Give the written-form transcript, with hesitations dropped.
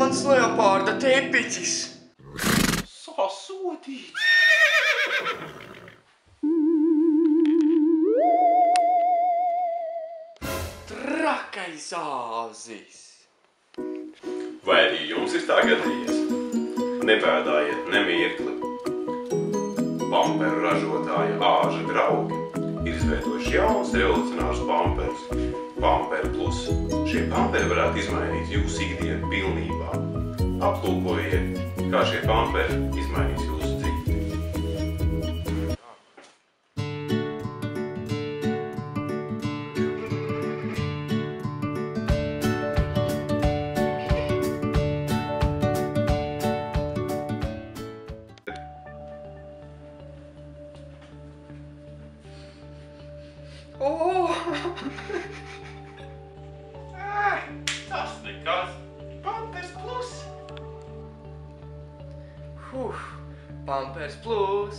Mans leopārda tepiķis. Sasodīts. Trakais āzis. Vai arī jums ir tā gadījies? Nebēdājiet nemirkli. Pamperu ražotāja āža draugi ir izveidojuši jauns revolucionārs pamperus. Pamperu plus. Šie pamperi varētu izmainīt jūsu ikdienu pilnībā. Aplūkojiet, kā šie pamperi izmainīs jūsu dzīvi. Tas nekas. Pampers plus. Pampers plus.